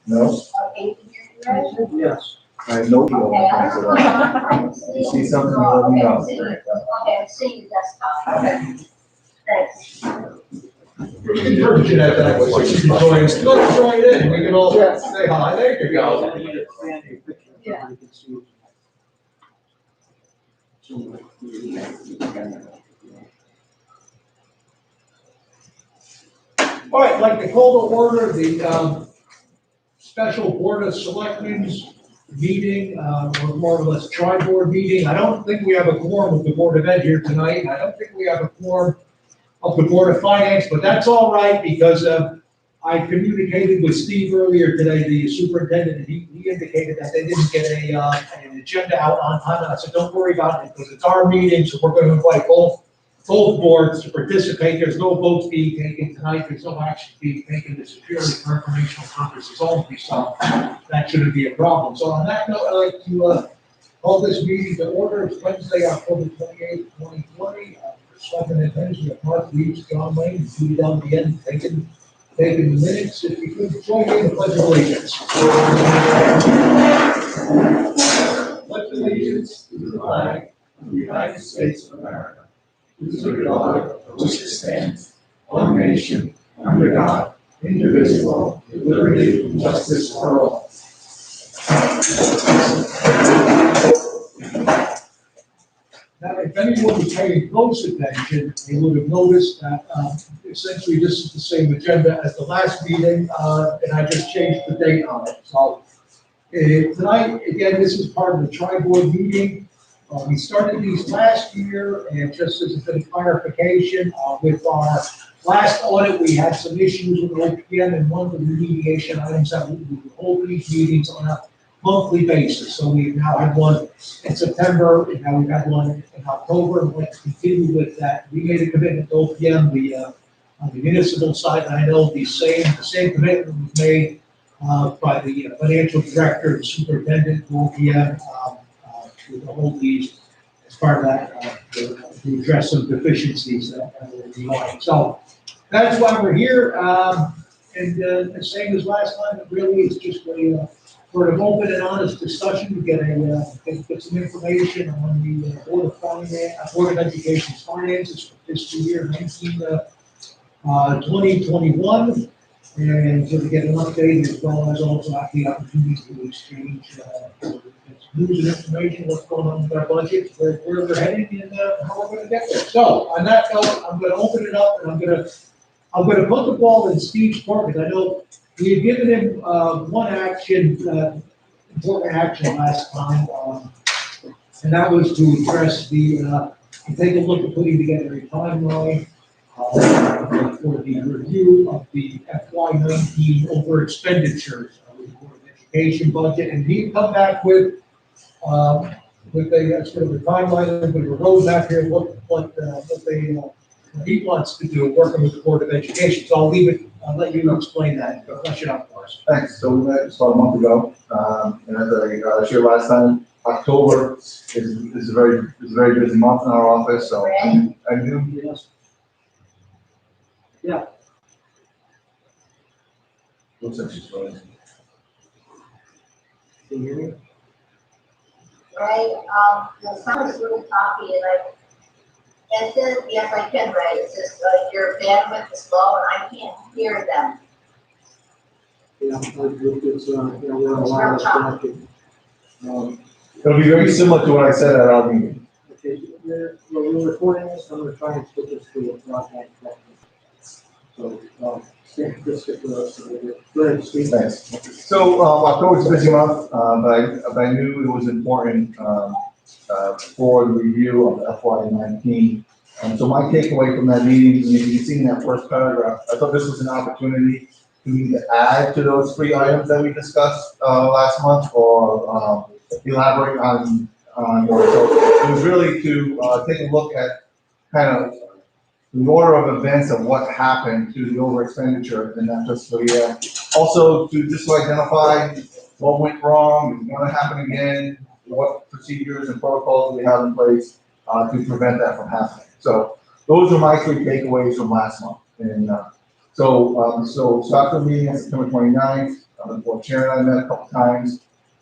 No? Yes. I have no deal when it comes to that. You see something, you let me know. Okay, I'm seeing your desktop. Okay. Thanks. Encourage it at that way, so you can join, let's join in, we can all say hi, there you go. Yeah. All right, I'd like to call to order the special Board of Selectmen's meeting, or more or less tri-board meeting. I don't think we have a quorum of the Board of Ed here tonight. I don't think we have a quorum of the Board of Finance, but that's all right because I communicated with Steve earlier today, the superintendent, and he indicated that they didn't get an agenda out on time. And I said, don't worry about it because it's our meeting, so we're going to invite both boards to participate. There's no votes being taken tonight. There's no action being taken. This is purely for informational purposes only, so that shouldn't be a problem. So on that note, I'd like to call this meeting to order. It's Wednesday, October 28th, 2020. Selectmen and Friends, we have Mark Reeves, John Lane, Judy down at the end, taking the minutes. If you could join me in the Pledge of Allegiance. Pledge allegiance to the flag of the United States of America, to the republic which stands, one nation, under God, indivisible, with liberty and justice for all. Now, if anyone was paying close attention, they would have noticed that essentially this is the same agenda as the last meeting, and I just changed the date on it. So tonight, again, this is part of the tri-board meeting. We started these last year, and just as a bit of clarification, with our last audit, we had some issues with OPM, and one of the remediation items that we would hold these meetings on a monthly basis. So we've now had one in September, and now we've had one in October, and let's continue with that. We made a commitment to OPM, on the municipal side, and I know the same commitment was made by the financial director, the superintendent, to OPM, to hold these as part of that, to address some deficiencies that were behind. So that's why we're here, and the same as last time, it really is just a sort of open and honest discussion to get some information on the Board of Education's finances for fiscal year 2021, and to get an update as well as also have the opportunity to exchange news and information, what's going on with our budget, where we're heading, and how we're going to get there. So on that note, I'm going to open it up, and I'm going to put the ball in Steve's court, because I know we had given him one important action last time, and that was to address to take a look at putting together a timeline for the review of the FY19 over expenditures of the Board of Education budget, and he come back with a sort of a timeline, with a roadmap here, what he wants to do, working with the Board of Education. So I'll let you explain that, flesh it out for us. Thanks. So we met about a month ago, and as I shared last time, October is a very busy month in our office, so I knew. Yes. Yeah. Looks like she's running. Can you hear me? Right, the sound is really choppy, and it says, yes, I can, right, it says, your bandwidth is low, and I can't hear them. Yeah, it's, we're on a wireless connection. It'll be very similar to what I said at our meeting. Okay, we're recording this, I'm gonna try and put this to a broadcast. So, stick with us. Go ahead, Steve. Thanks. So October's a busy month, but I knew it was important for the review of FY19. So my takeaway from that meeting, you can see in that first paragraph, I thought this was an opportunity to either add to those three items that we discussed last month, or elaborate on those. So it was really to take a look at kind of the order of events of what happened to the over expenditure in that fiscal year. Also to just identify what went wrong, is going to happen again, what procedures and protocols we have in place to prevent that from happening. So those are my three takeaways from last month. And So after the meeting on September 29th, the board chair and I met a couple times,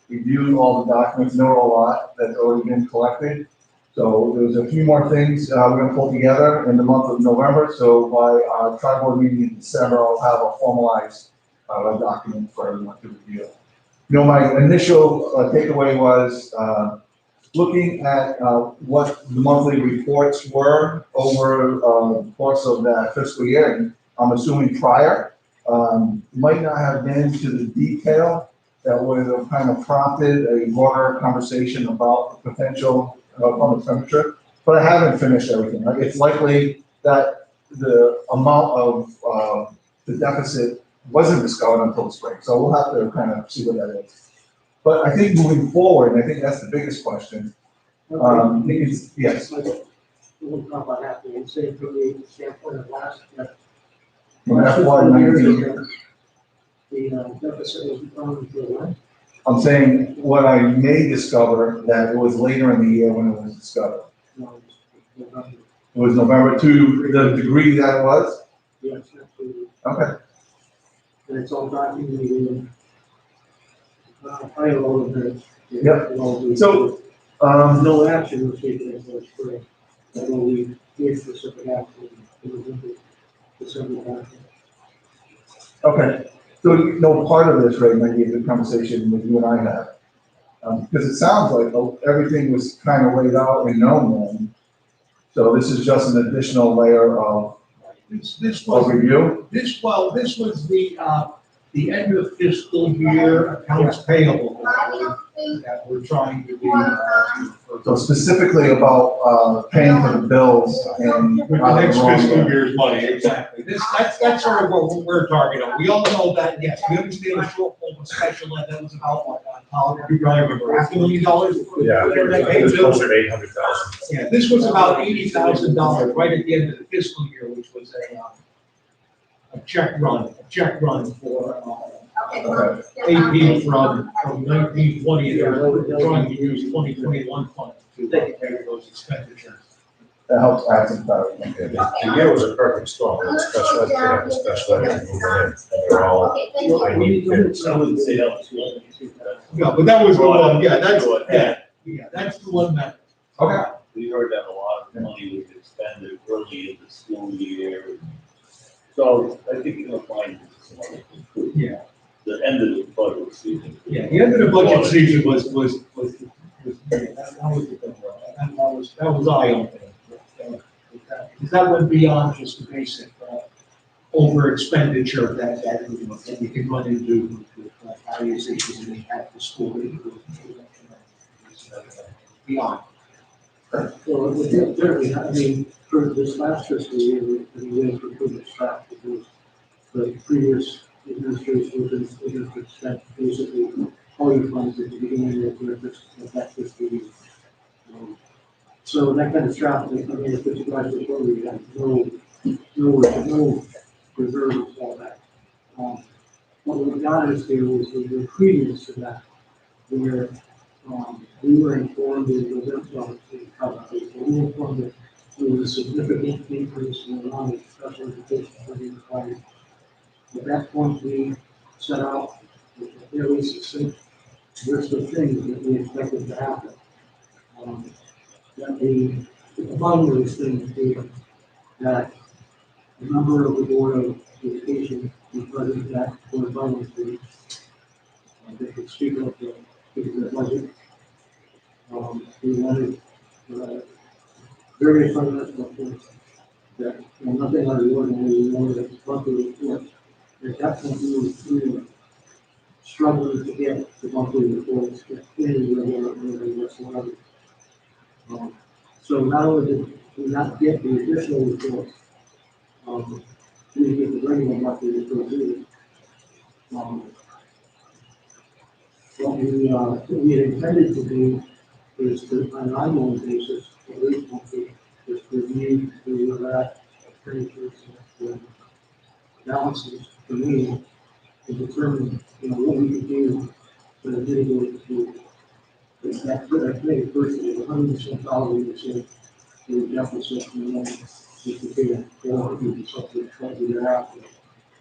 reviewed all the documents, know a lot that's already been collected. So there's a few more things we're gonna pull together in the month of November. So by our tri-board meeting in December, I'll have a formalized document for everyone to review. My initial takeaway was looking at what the monthly reports were over the course of that fiscal year. And I'm assuming prior, might not have been to the detail that would have kind of prompted a broader conversation about the potential public expenditure, but I haven't finished everything. Right? It's likely that the amount of the deficit wasn't discovered until the spring, so we'll have to kind of see what that is. But I think moving forward, and I think that's the biggest question. Yes. We'll talk about that, and say from the standpoint of last, From FY19, the deficit was going to what? I'm saying what I may discover that it was later in the year when it was discovered. No, it's November. It was November to the degree that it was? Yes, absolutely. Okay. And it's all documented in, I have all of this. Yep. So, So, no action was taken until spring. That will be very specific action in November, December. okay. So, part of this, Ray, might be a good conversation with you and I have. Because it sounds like everything was kind of laid out and known then. So this is just an additional layer of This was, review. this was the end of fiscal year accounts payable that we're trying to do. So specifically about paying for the bills and. With the next fiscal year's money, exactly. That's sort of what we're targeting. We all know that, yes, we understand the shortfall of special ed, that was about what, you probably remember, $500,000? Yeah, it was closer to 800,000. Yeah, this was about $80,000 right at the end of the fiscal year, which was a check run for, AP from 1920, and they're trying to use 2021 funds to take care of those expenditures. That helps add some clarity. The year was a perfect storm. It was special ed, camp, special ed, and moving in. And they're all, Okay, thank you. I need kids. I wouldn't say that was one. Yeah, but that was the one, that's the one that, Okay. We heard that a lot of money was expended early in the school year. So I think you're gonna find some other things too. yeah, The end of the budget season. the end of the budget season was, that was the good one. That was eye-opening. Because that went beyond just the basic, over expenditure that you can run into with various issues that impact the school. Beyond. So certainly, I mean, for this last fiscal year, we went for pretty much staff because the previous administration was spent basically all your funds at the beginning of that fiscal year. So that kind of strapped, I mean, if it's guys before we had no reserve of all that. What we got us here was the previous to that, where we were informed in November, we were informed that there was a significant increase in the amount of special education funding required. At that point, we set out with a fairly succinct list of things that we expected to happen. That among those things being that a member of the Board of Education be present at Board of Finance meeting. They could speak up the budget. We wanted various fundamental things that, nothing out of the ordinary, we wanted a monthly report. At that point, we were struggling to get the monthly reports anywhere whatsoever. So not only did we not get the additional reports, we didn't get the regular monthly reports either. What we had intended to do is to, on an ongoing basis, at least monthly, is to review that expenditures and balances for me to determine, what we could do to mitigate that first is $100,000 the deficit, and then just to pay it forward to something shortly thereafter.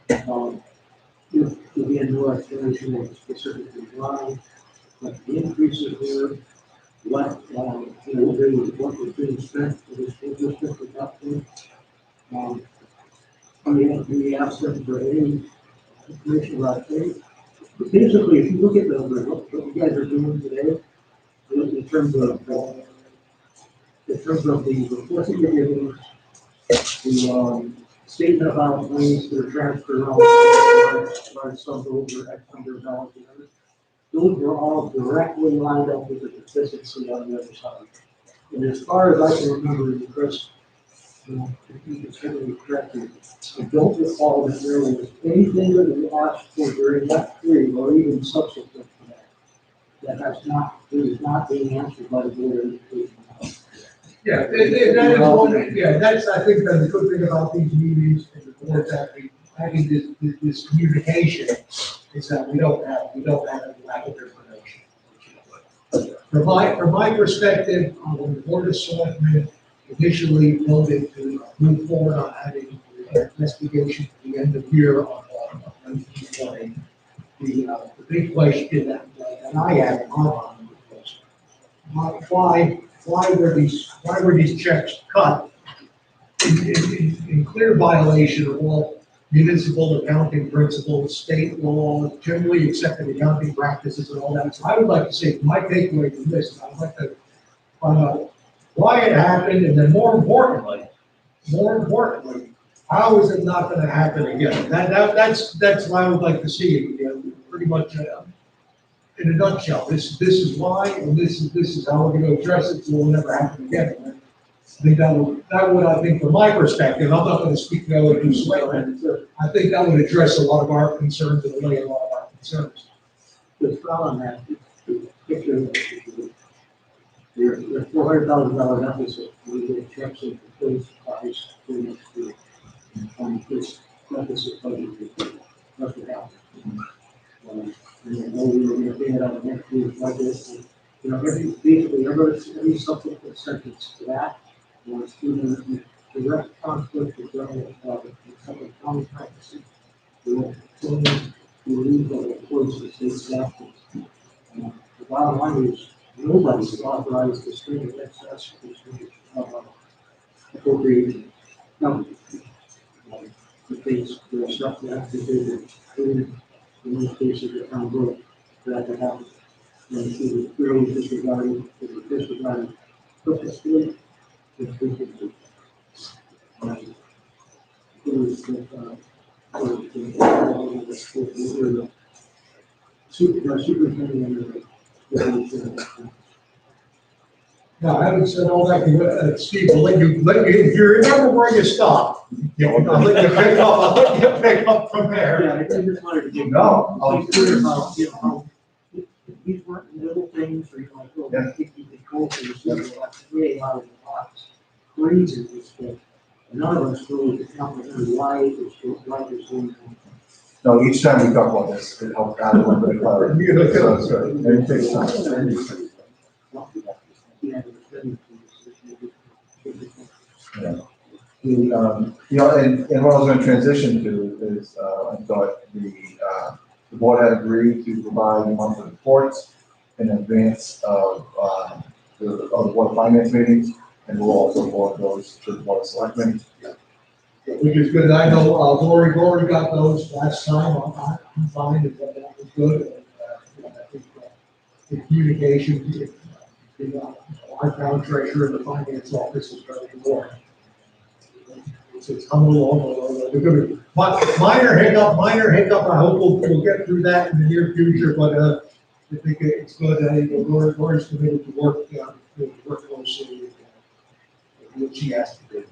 If again, no explanation of specifically why, but the increases were, what, what was being spent for the school district at that point. We asked them for any information about it. Basically, if you look at what you guys are doing today, in terms of the reports that you're giving, the statement about ways that are transferred on large sums over X number of dollars, those were all directly lined up with the deficiency on the other side. And as far as I can remember, Chris, if you can certainly correct me, I don't recall that there was anything that we asked for during that period or even subsequent to that that is not being answered by the board of education. Yeah, that is one, yeah, that's, I think, the good thing about these meetings and the boards having this communication is that we don't have a lack of information. From my perspective, when the board of selectmen initially voted to move forward on having an investigation at the end of year of 1920, the big question that I had in my mind was, why were these checks cut in clear violation of all municipal accounting principles, state law, generally accepted accounting practices and all that? So I would like to say, my takeaway from this, is I'd like to find out why it happened, and then more importantly, how is it not gonna happen again? That's what I would like to see, pretty much, in a nutshell. This is why, and this is how we're gonna address it, so it will never happen again. I think that would, I think, from my perspective, I'm not gonna speak to other people's later, I think that would address a lot of our concerns and allay a lot of our concerns. The problem on that, picture, your $400,000 deficit, we get checks in for those supplies for next year. This deficit budget, that's what happened. And then we were going to pay it out of next year's budget. Basically, every subsequent sentence to that was in direct conflict with some county practices. We were to leave the courts to state statutes. The bottom line is nobody's authorized to string of excess appropriation. Now, the case, the stuff that has to do with in most cases, the town vote that to happen. And she was clearly disregarded purposefully. It was the superintendent and Now, having said all that, Steve, if you remember where you stopped, I'll let you pick up from there. yeah, I just wanted to give. No, I was clear about, how if these weren't little things, or like, oh, I think you could go for yourself, you have to create out of the box. Crazy this stuff. None of us really comprehend why it's going on. No, each time we talk about this, it helps add a little bit of clarity. So it's good. And it takes time. Yeah. And what I was going to transition to is, I thought the board had agreed to provide monthly reports in advance of the board of finance meetings, and we'll also forward those to the board of selectmen. Which is good. I know Lori got those last time. I'm fine, and that was good. And, I think the communication between our town treasurer and the finance office is very important. It's coming along. We're good. Minor hiccup. I hope we'll get through that in the near future. But I think it's good. Lori's committed to work closely with what she has to do.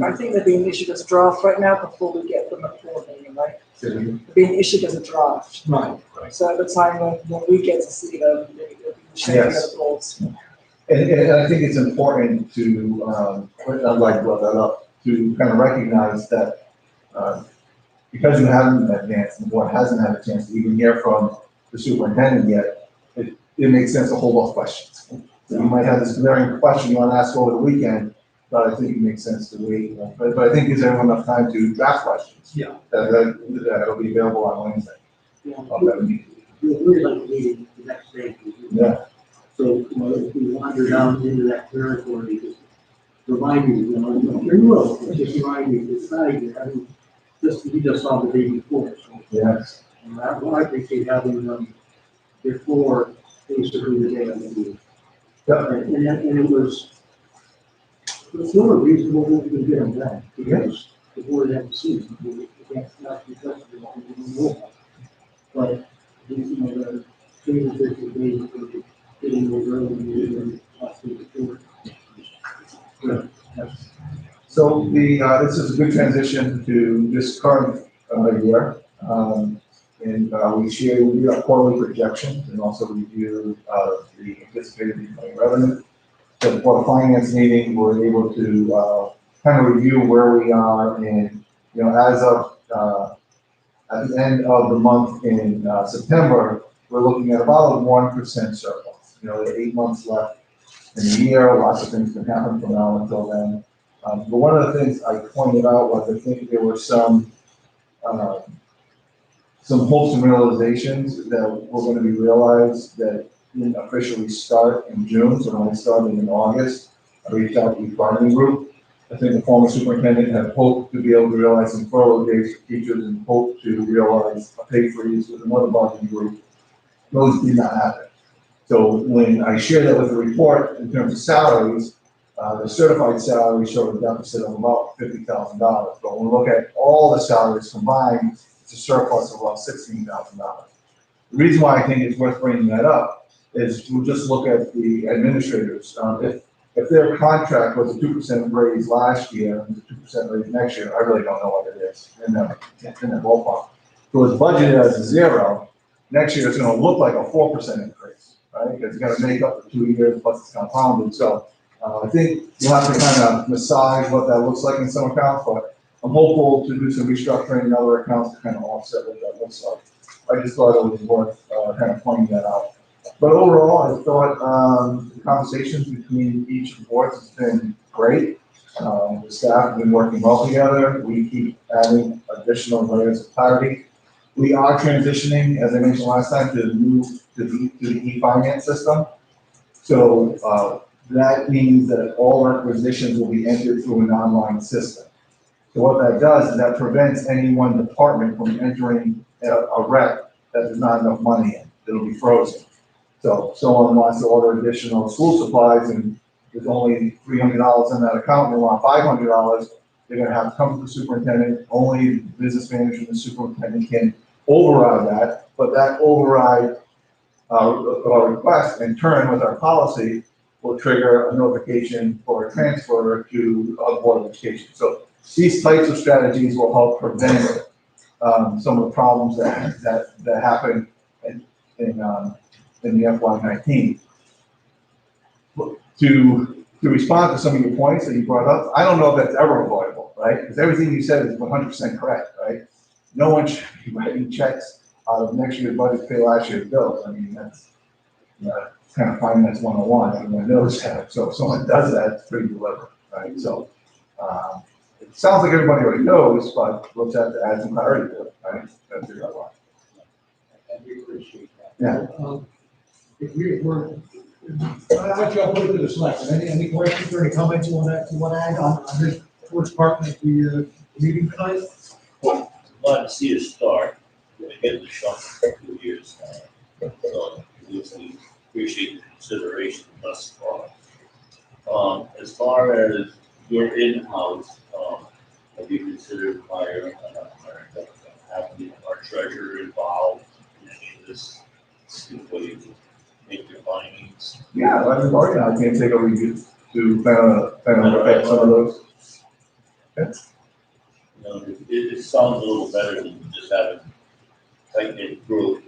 I think they're being issued as a draft right now before we get them at board meeting, right? They're being issued as a draft. Right. So at the time when we get to see them, they'll be sharing Yes. the boards. And I think it's important to, I'd like to bring that up, to kind of recognize that because you haven't had a chance, and the board hasn't had a chance to even hear from the superintendent yet, it makes sense to hold off questions. So you might have this glaring question you want to ask over the weekend, but I think it makes sense to wait. But I think gives everyone enough time to draft questions. Yeah. That'll be available on Wednesday. Yeah, Of that meeting. we'd like to meet the next day. Yeah. So, you know, if we wander down into that territory, just remind me, you know, you will, just remind me, decide, I mean, we just saw the day before, so. Yes. Well, I appreciate having them before basically the day of the meeting. Yeah. And it was more reasonable that we could get them done, because the board hadn't seen them. We can't ask you questions about what we know about. But, you know, the changes that we made for getting those early and last week before. Good. Yes. So this is a good transition to this current year. We do our quarterly projections and also review the anticipated recurring revenue. So for the finance meeting, we're able to kind of review where we are and, you know, as of at the end of the month in September, we're looking at about a 1% surplus. You know, 8 months left in the year, lots of things can happen from now until then. But one of the things I pointed out was I think there were some hopes and realizations that were going to be realized that didn't officially start in June. So when I started in August, I reached out to the bargaining group. I think the former superintendent had hoped to be able to realize some furlough days for teachers and hoped to realize a pay freeze with another bargaining group. Those did not happen. So when I shared that with the report in terms of salaries, the certified salary showed a deficit of about $50,000. But when we look at all the salaries combined, it's a surplus of about $16,000. The reason why I think it's worth bringing that up is we'll just look at the administrators. If their contract was a 2% raise last year and a 2% raise next year, I really don't know what it is in that ballpark. So it's budgeted as a 0. Next year it's going to look like a 4% increase, right? Because it's going to make up for 2 years plus it's compounded. So I think you'll have to kind of massage what that looks like in some accounts, but I'm hopeful to do some restructuring in other accounts to kind of offset what that looks like. I just thought it was worth kind of pointing that out. But overall, I thought the conversations between each of the boards has been great. The staff have been working well together. We keep adding additional layers of clarity. We are transitioning, as I mentioned last time, to move to the e-finance system. So that means that all requisitions will be entered through an online system. So what that does is that prevents any one department from entering a rec that there's not enough money in. It'll be frozen. So if someone wants to order additional school supplies and there's only $300 in that account and they want $500, they're going to have to come to the superintendent. Only the business manager and the superintendent can override that, but that override request in turn with our policy will trigger a notification for a transfer to a board of education. So these types of strategies will help prevent some of the problems that happen in the FY19. To respond to some of your points that you brought up, I don't know if that's ever avoidable, right? Because everything you said is 100% correct, right? No one should be writing checks out of next year's budget to pay last year's bills. I mean, that's kind of finance 101. Everyone knows that. So if someone does that, it's pretty deliberate, right? So it sounds like everybody already knows, but we'll just have to add some clarity to it, right? That's figure out why. And we appreciate that. Yeah. If I'll jump over to the select. Any questions or any comments you want to add on this first part of the meeting tonight? Glad to see a start. We're gonna get the shot for 2 years now. So we appreciate the consideration thus far. As far as your in-house, have you considered hiring having our treasurer involved in any of this? Way you make your findings. Yeah, I mean, or, I can take a review to kind of look at some of those. Okay. You know, it sounds a little better than just having tight-knit group,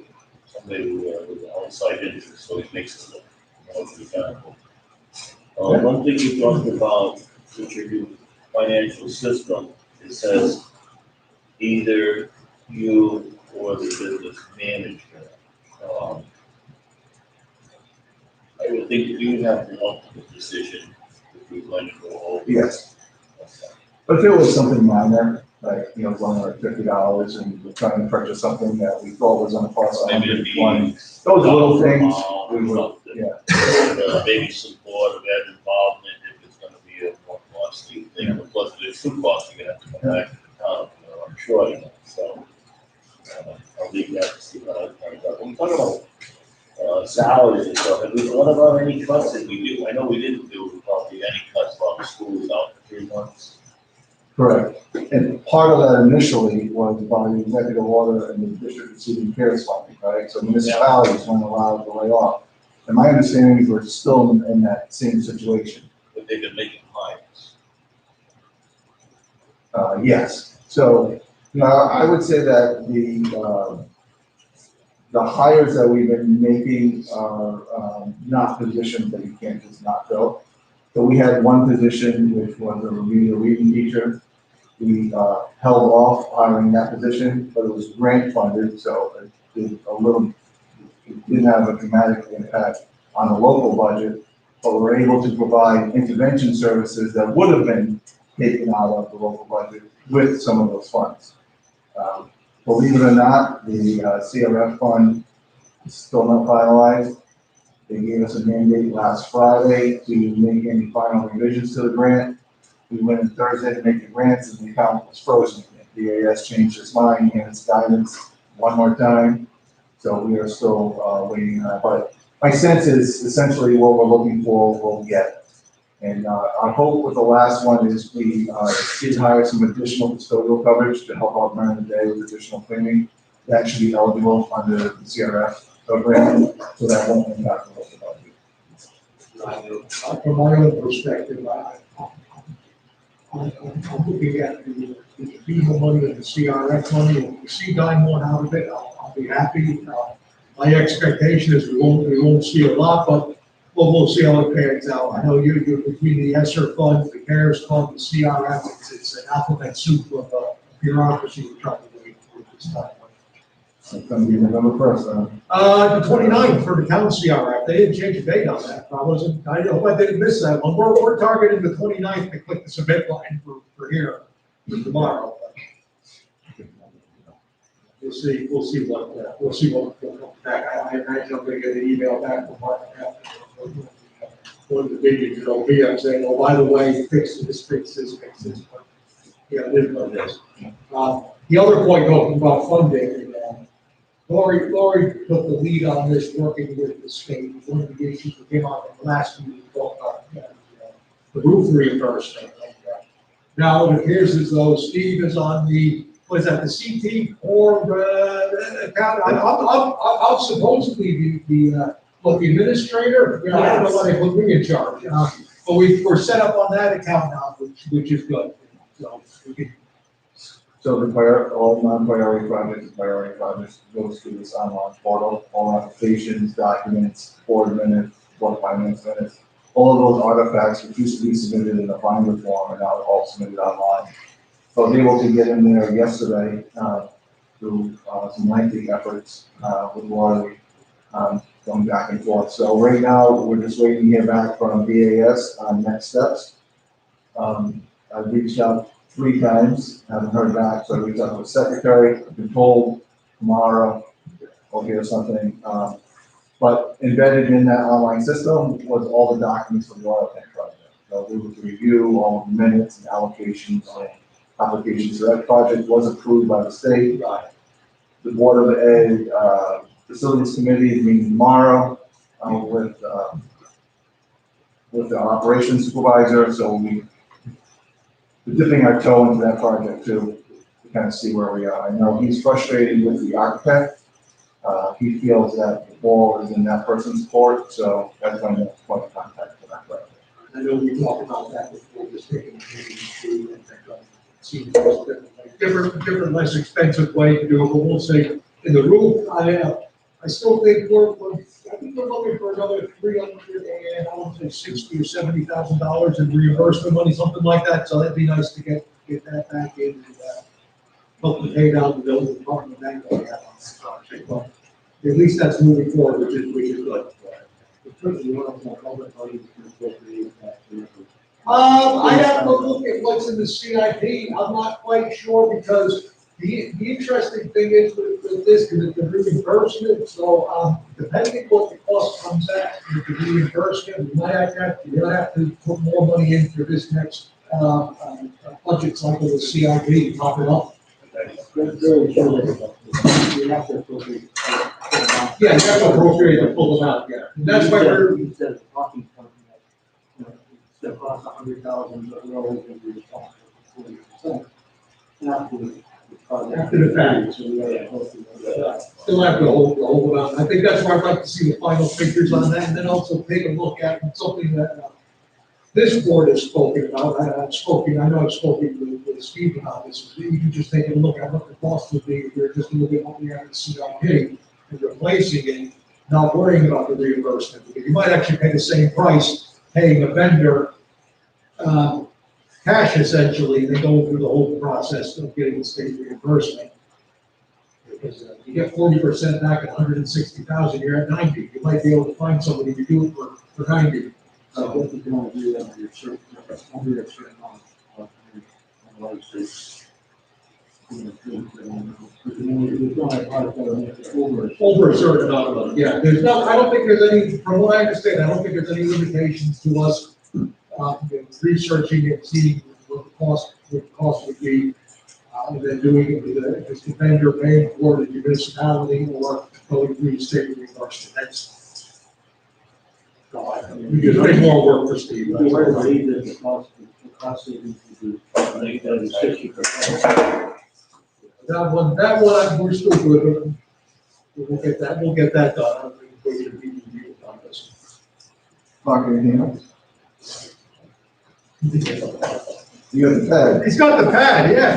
somebody with an outside interest, so it makes it look more presentable. One thing you talked about with your new financial system, it says either you or the business manager. I would think that you have the ultimate decision if we're going to go over. Yes, Okay. but if it was something minor, like, you know, only like $50 and we're trying to purchase something that we thought was gonna cost Maybe it'd be $120, those little things, or we would, something. yeah. Maybe some board of ed involvement if it's gonna be a more costly thing, but plus it's too costly, you're gonna have to come back to the town, you know, I'm sure, you know, so. I'll leave that to see how it turns out. When we talk about, salaries and stuff, what about any cuts that we do? I know we didn't do probably any cuts while the school was out for 3 months. Correct. And part of that initially was by the executive order and the district receiving CARES funding, right? So municipalities weren't allowed to lay off. And my understanding is we're still in that same situation. But they've been making hires. Yes. So, I would say that the hires that we've been making are, not positions that you can't just not fill. So we had one position, which was a remedial reading teacher. We held off hiring that position, but it was grant funded, so it didn't have a dramatic impact on the local budget, but we're able to provide intervention services that would have been taken out of the local budget with some of those funds. Believe it or not, the CRF fund is still not finalized. They gave us a mandate last Friday to make any final revisions to the grant. We went in Thursday to make the grants and the account was frozen. BAS changed its mind and its guidance one more time. So we are still waiting on that. But my sense is essentially what we're looking for, we'll get. And our hope with the last one is we did hire some additional custodial coverage to help out during the day with additional cleaning. That should be eligible under the CRF program, so that won't impact the local budget. From my own perspective, I'm looking at the FEMA money and the CRF money, and if we see dime one out of it, I'll be happy. My expectation is we won't see a lot, but we'll see how it pans out. I know you're between the ESSER fund, the CARES fund, the CRF, it's an alphabet soup of bureaucracy we're trying to wait for this time. It's gonna be November 1st, The 29th for the town CRF, they didn't change the date on that, I hope I didn't miss that one, we're targeting the 29th to click the submit button for here, for tomorrow. We'll see what comes back, I imagine I'm gonna get an email back from Mark after one of the meetings, it'll be, I'm saying, oh, by the way, fix this, but, yeah, it is what it is. The other point talking about funding, Lori took the lead on this, working with the state. One of the issues that came out in the last meeting, we talked about the roof reimbursement. Now it appears as though Steve is on the, what is that, the CT or account? I'm supposedly the administrator. Yeah, I don't know why they put me in charge. But we're set up on that account now, which is good. So we can. So all non-priority projects goes through this online portal, all applications, documents, board minutes, board finance minutes, all of those artifacts which used to be submitted in a binder form are now all submitted online. So I was able to get in there yesterday through some lengthy efforts with Lori going back and forth. So right now, we're just waiting to hear back from BAS on next steps. I've reached out 3 times, haven't heard back, so I reached out to the secretary, I've been told tomorrow I'll hear something. But embedded in that online system was all the documents for the oil tank project. So we would review all the minutes and allocations and applications. So that project was approved by the state. The Board of Ed Facilities Committee is meeting tomorrow with the operations supervisor, so we're dipping our toe into that project too, to kind of see where we are. I know he's frustrated with the architect. He feels that the ball is in that person's court, so that's my next point of contact for that project. I know we talked about that before, just taking different, less expensive way to do it, but we'll see. In the roof, I still think we're looking for another $360,000 or $70,000 in reimbursement money, something like that. So that'd be nice to get that back in and help to pay down the building department bank that we have on this project. But at least that's moving forward, which is good. I have to look at what's in the CIP, I'm not quite sure, because the interesting thing is with this, because it's a reimbursement, so, depending what the cost comes at, with the reimbursement, we might have to put more money in for this next, budget cycle with CIP, to top it up. That's very sure. You have to appropriate. Yeah, you have to appropriate the full amount, yeah, and that's why we're, You said the talking point, that, it's gonna cost $100,000, but we're always gonna be responsible for 40%. After the fact. So we gotta go through that. still have to hold the whole amount. I think that's why I'd like to see the final figures on that, and then also take a look at something that, this board has spoken about. I know I've spoken with Steve about this. You can just take a look at what the cost would be if you're just looking at what we have in CIP and replacing it, not worrying about the reimbursement. Because you might actually pay the same price paying a vendor, cash essentially, and then going through the whole process of getting the state reimbursement. Because you get 40% back at 160,000, you're at 90. You might be able to find somebody to do it for 90. So what you can only do that under a certain amount of, like, say, you don't have product that are Over a certain amount of money, yeah. There's no, I don't think there's any, from what I understand, I don't think there's any limitations to us, researching and seeing what the cost would be. And then doing it with a, just a vendor paying for the municipality or going through the state reimbursement. That's, we just make more work for Steve. We believe that the cost savings would be 60%. That one, we're still good. We'll get that done. I don't think we're going to be reviewed on this. Mark, anything else? You have the pad. He's got the pad, yeah.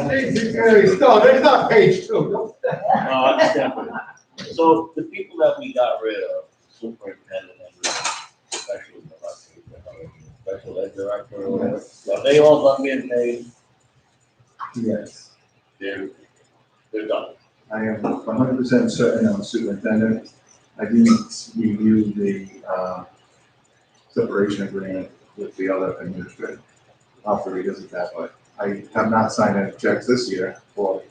There's not page two. No, I understand. So the people that we got rid of, superintendent and special ed director or whatever, are they all done being paid? Yes. They're done. I am 100% certain I'm a superintendent. I didn't review the separation agreement with the other administrator. I'll have to revisit that, but I have not signed any checks this year for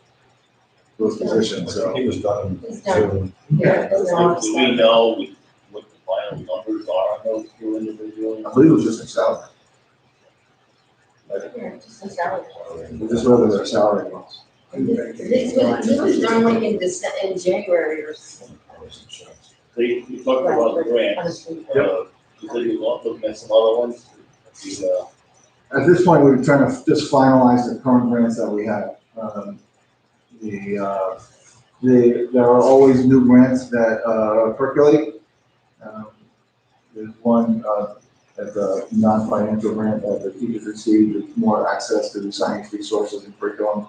those positions, so. He was done He's in done. June. Yeah. Do we know what the final numbers are on those two individuals? I believe it was just a salary, Yeah, just a salary. just whether their salary was. He was done like in January or something. You talked about the grant. You said you was looking at some other ones. At this point, we're trying to just finalize the current grants that we have. There are always new grants that percolate. There's one at the non-financial grant that the teachers received, with more access to the science resources and curriculum.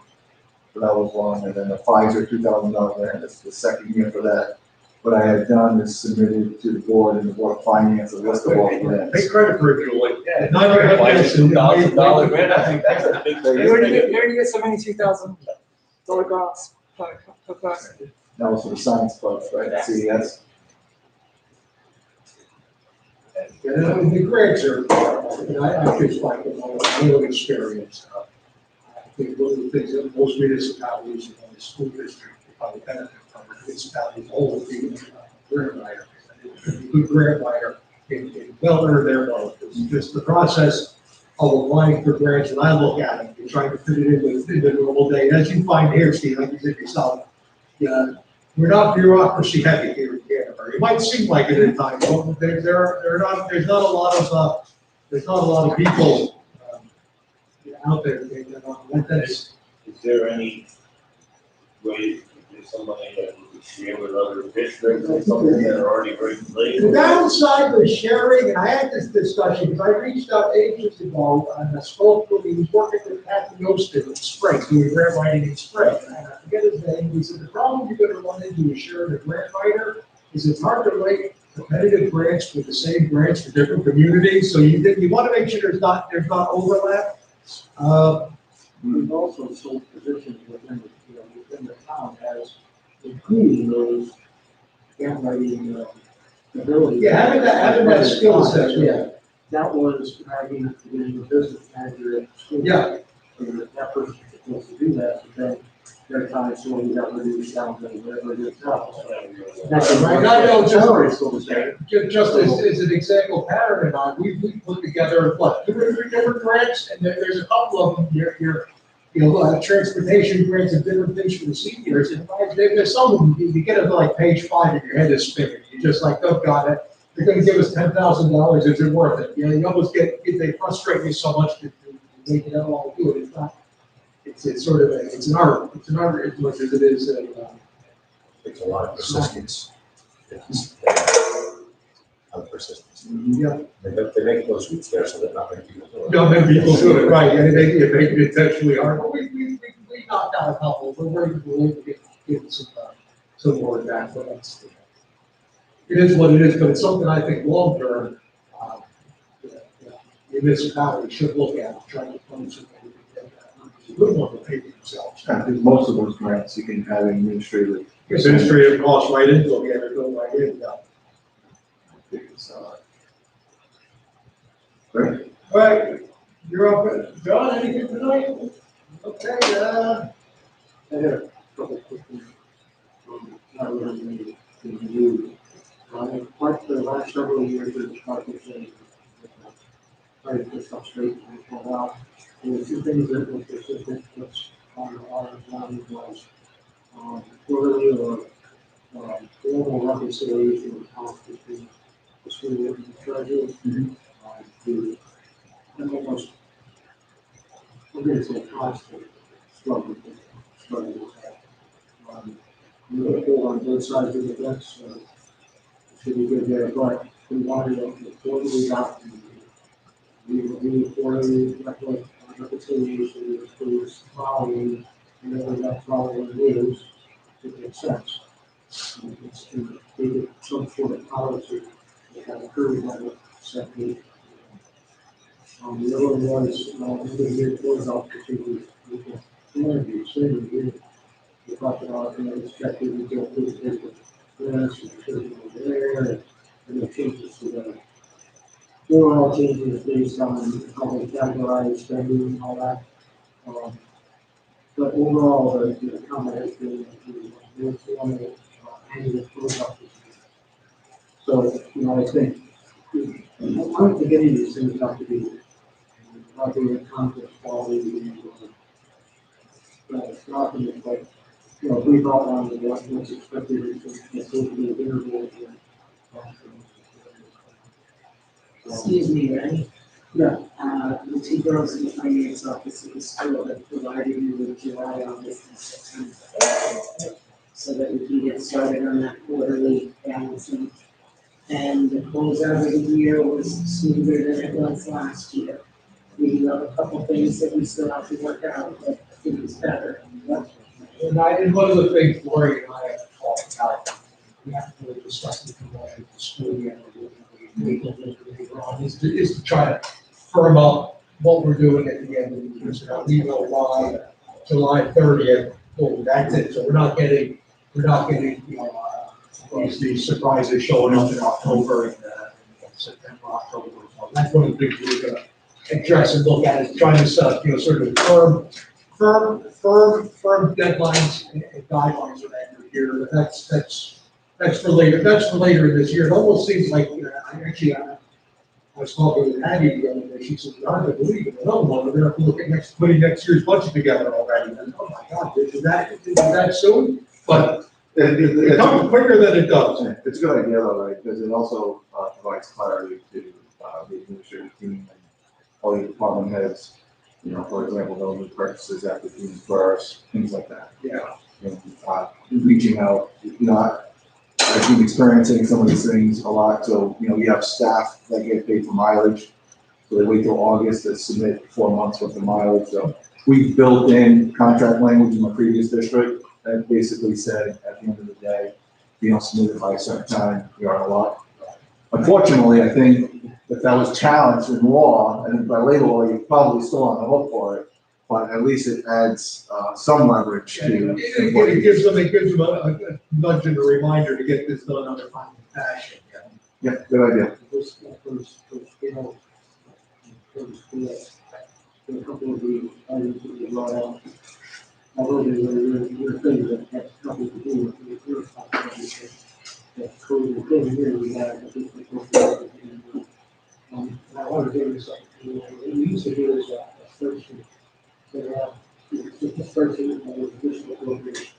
So that was one, and then the Pfizer $2,000 grant, that's the second year for that. What I had done is submitted to the board and the board of finance a list of all the grants. Take credit for it, Julie. Yeah. Not everybody Why else is $2,000 grant? I think that's a big thing. You already get so many $2,000 grants per person. That was for the science clubs, right, CES. And the grants are, I just like them, I know experience. I think one of the things that most municipalities in the school district probably benefit from, municipalities all of the grant writer. A good grant writer can well earn their money. It's just the process of applying for grants, and I look at it, and trying to fit it in with the normal day. As you find here, Steve, like you said yourself, we're not bureaucracy heavy here in Canterbury. It might seem like it at times, but there's not a lot of people out there that want this. Is there any way, is somebody that we could share with other districts or something that are already very The late? downside with sharing, and I had this discussion, because I reached out ages ago, and I spoke with, he was working with Kathy Ostin in spring, doing grant writing in spring, and I forget his name, he said, the problem you're gonna run into with sharing a grant writer is it's hard to write competitive grants with the same grants for different communities, so you wanna make sure there's not overlap. We've also sold positions within the town as including those grant writing abilities. Yeah, having that skill set, yeah. that was Maggie being the business manager at the school. Yeah. And that person was supposed to do that, but then their time slowly got reduced down to whatever it is now. That's a Right, I know, salary is still the same. Just as an example, Pattern and I, we put together, what, 2 or 3 different grants, and there's a couple of them, transportation grants and different things for the seniors, and there's some of them, you get it to like page 5 and your head is spinning, you're just like, oh God, they're gonna give us $10,000, is it worth it? You almost they frustrate you so much to make it all do it, it's not, it's sort of it's an art as much as it is It's a lot of persistence. It's of persistence. yeah. They make those routes there so that not many people do it. No, many people do it, right, and they make it intentionally hard, but we knocked out a couple, we're able to get some more of that, but it is what it is, but it's something I think long term, municipality should look at, trying to find something. It's a good one to pay for themselves. Because most of those grants, you can have administrative. Administrative costs right into it, yeah, they're going right in, Great. All right, you're up, John, anything tonight? Okay, I had a couple quick things. Not really to review. Part the last several years of the project, trying to put stuff straight and pull out. There were 2 things that were persistent, which on our line was, quarterly or, formal reconciliation of costs between the school board and the treasurer. I'm almost, I'm gonna say constant struggle with that. I'm gonna pull on both sides of the fence, so it should be good there, but we wanted a quarterly document. We reviewed quarterly reconciliation, which was following, and then that following news, it makes sense. It's to make it some sort of policy that have occurred by the second. The other one was, end of year closeout procedures, with the interview, same review. We talked about, it's checking, we go through the paper, this, we should be over there, and the changes to the overall changes based on how they categorize spending and all that. But overall, the comment has been, more formal, annual closeout procedure. So, I think, I don't think any of these things have to be not being a conflict quality, it's not going to like, brief outline of what's expected, it's going to be an interval. Excuse me, Randy. Yeah. The 2 girls in the finance office at the school have provided you with July, August, and September. So that we can get started on that quarterly balancing. And the closeout of the year was smoother than it was last year. We have a couple things that we still have to work out, but I think it's better. And one of the things Lori and I have talked about, we have to really discuss the school year, is to try to firm up what we're doing at the end of the year, so that we know by July 30th, oh, that's it, so we're not getting, these surprises showing up in October and September, October. So that's one of the things we're gonna address and look at, is trying to set up, sort of firm deadlines and guidelines for that year. But that's for later. That's for later in this year. It almost seems like, I was talking with Patty the other day. She said, "I don't believe it. Another one. We're going to have to look at putting next year's budget together already." And, oh my God, is that soon? But it comes quicker than it does. It's a good idea though, right, because it also provides clarity to the administrative team and all the department heads. For example, those purchases after June 1st, things like that. Yeah. Reaching out, I've been experiencing some of these things a lot. So, you have staff that get paid for mileage. So they wait till August to submit 4 months worth of mileage. So we built in contract language in my previous district that basically said at the end of the day, if you don't submit it by a certain time, you're on a lot. Unfortunately, I think if that was challenged in law and by labor law, you're probably still on the hook for it. But at least it adds some leverage to. It gives them a nudge and a reminder to get this done under final fashion. Yeah, good idea. for the school. A couple of the items that we brought out. Although they were things that had nothing to do with the first responsibility, that code of thing here we have, I think, and I want to do this, we used to do this, a spreadsheet. So, just a spreadsheet of the additional appropriation.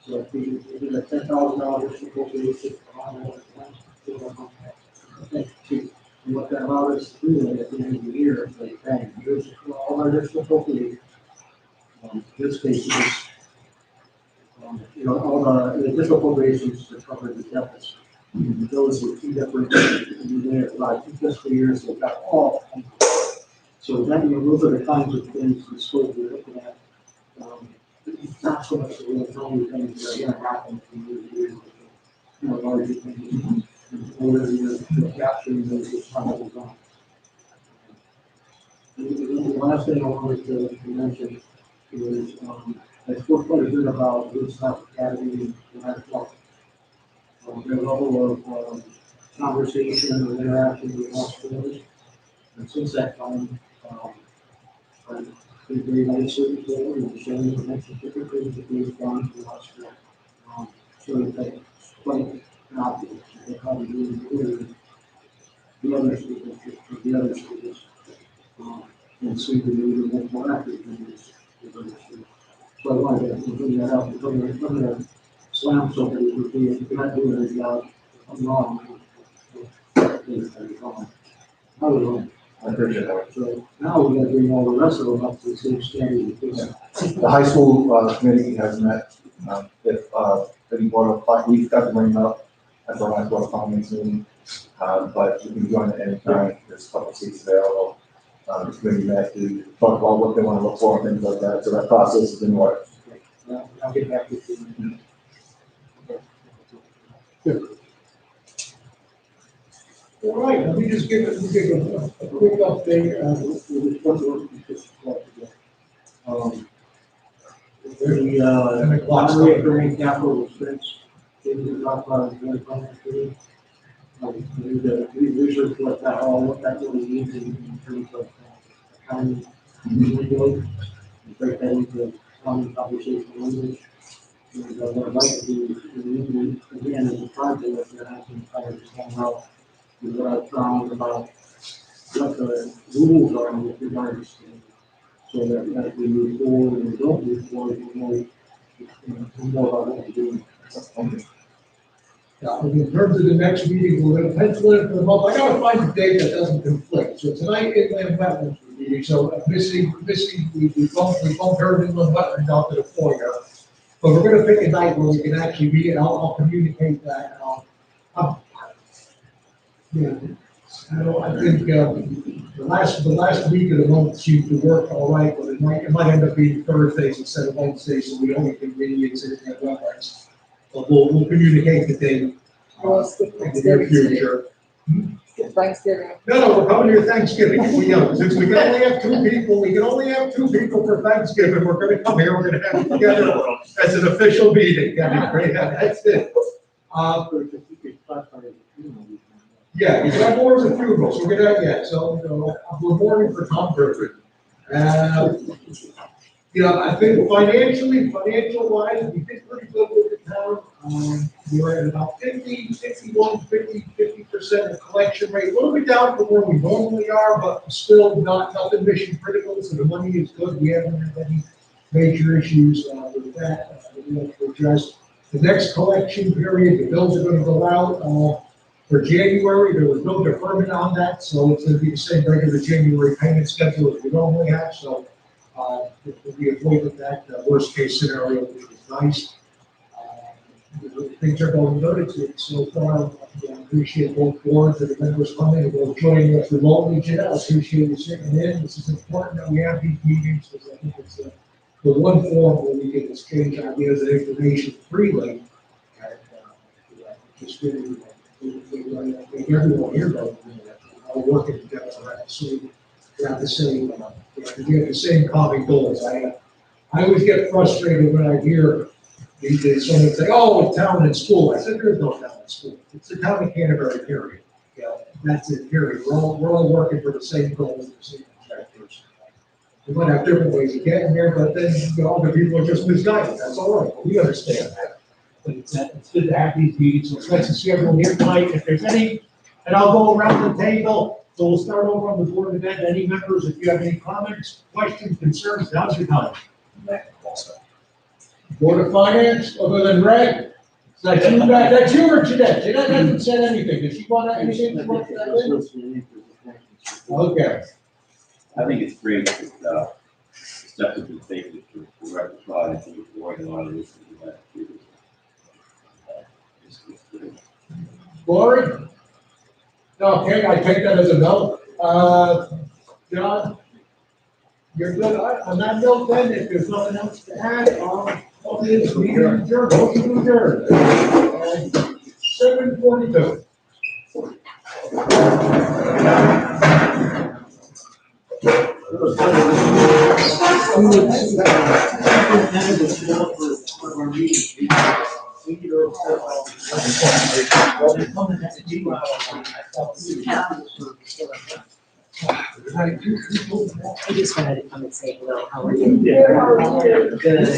So if we did a $10,000 appropriation, and what that allowed us to do at the end of the year, is like, bang, here's all our additional appropriation. This case is, all the additional appropriations to cover the deficit. Those were two different, like 2 fiscal years, they've got all. So then, those are the kinds of things the school we're looking at. It's not so much the only things that are going to happen from year to year, larger things. Or the capturing those responsibilities on. The last thing I wanted to mention is, I spoke quite a bit about Woodstock Academy last month. Their level of conversation and interaction with our schools. And since that time, I've been very nicely forward and showing the next different things that we've done for our school. So that quite obvious. They probably do the other schools, the other schools. And see the new and more active in this. So I wanted to bring that up. I'm going to slam somebody for being not doing their job. I'm wrong. I was wrong. I appreciate that. So now we got to bring all the rest of them up to the same standard. The high school committee has met. If any board of, we've got to bring them up at the last board of finance meeting, but you can join at any time. There's a couple of seats available. The committee met to talk about what they want to look for and things like that. So that process is in order. I'll get back with you. All right, let me just give a quick update. The non-recurring capital expense, we talked about in the finance committee. We researched what that really means in terms of accounting. We break that into common conversation language. And what I'd like to do, again, as a project that has been trying to come out, is what I've found about what the rules are with regards to, so that as we move forward and we don't move forward, we know more about what we're doing. In terms of the next meeting, we're going to pencil it for the month. I gotta find a date that doesn't conflict. So tonight, inland wetlands meeting, so missing, we both heard inland wetlands out to the foyer. But we're gonna pick a night where we can actually meet, and I'll communicate that, I think, the last week of the month seemed to work all right, but it might end up being Thursdays instead of Wednesdays, so we only can really exit that wetlands. But we'll communicate the date, Skip in the near Thanksgiving. future. Skip Thanksgiving. No, we're coming here Thanksgiving. Since we can only have two people for Thanksgiving, we're gonna come here, we're gonna have it together as an official meeting. That's it. Yeah, we got more of a funeral, so we're gonna, so, we're mourning for Tom Griffin. I think financial wise, we did pretty good with the town. We were at about 50% of collection rate, a little bit down from where we normally are, but still nothing mission critical, so the money is good. We haven't had any major issues with that. We have to address the next collection period. The bills are gonna go out for January. There was no deferment on that, so it's gonna be the same regular January payment schedule as we normally have, so we avoided that worst case scenario, which was nice. Things are going good. It's so far. I appreciate both boards and the members coming and both joining us remotely. Janelle, I appreciate you sitting in. This is important that we have these meetings because I think it's the one forum where we can exchange ideas and information freely. And just really, everyone here knows all working together. So we have the same common goals. I always get frustrated when I hear someone say, "Oh, it's town and school." I said, "There's no town and school. It's the town of Canterbury, period." That's it, period. We're all working for the same goal, the same objectives. We might have different ways of getting there, but then, other people are just misguided, that's all right, we understand that. But it's good to have these meetings, so it's nice to see everyone here tonight, if there's any, and I'll go around the table, so we'll start over on the board of ed, any members, if you have any comments, questions, concerns, now's your time. Board of Finance, other than Ray? That's you or Jeanette? Jeanette hasn't said anything. Does she want anything to want that in? Okay. I think it's great that, steps have been taken to rectify and to avoid a lot of issues in that. It's good. Lori? Okay, I take that as a no. John? You're good. On that note then, if there's nothing else to add, okay, this meeting adjourned, motion adjourned. 7:42. I just wanted to come and say hello, how are you? Good.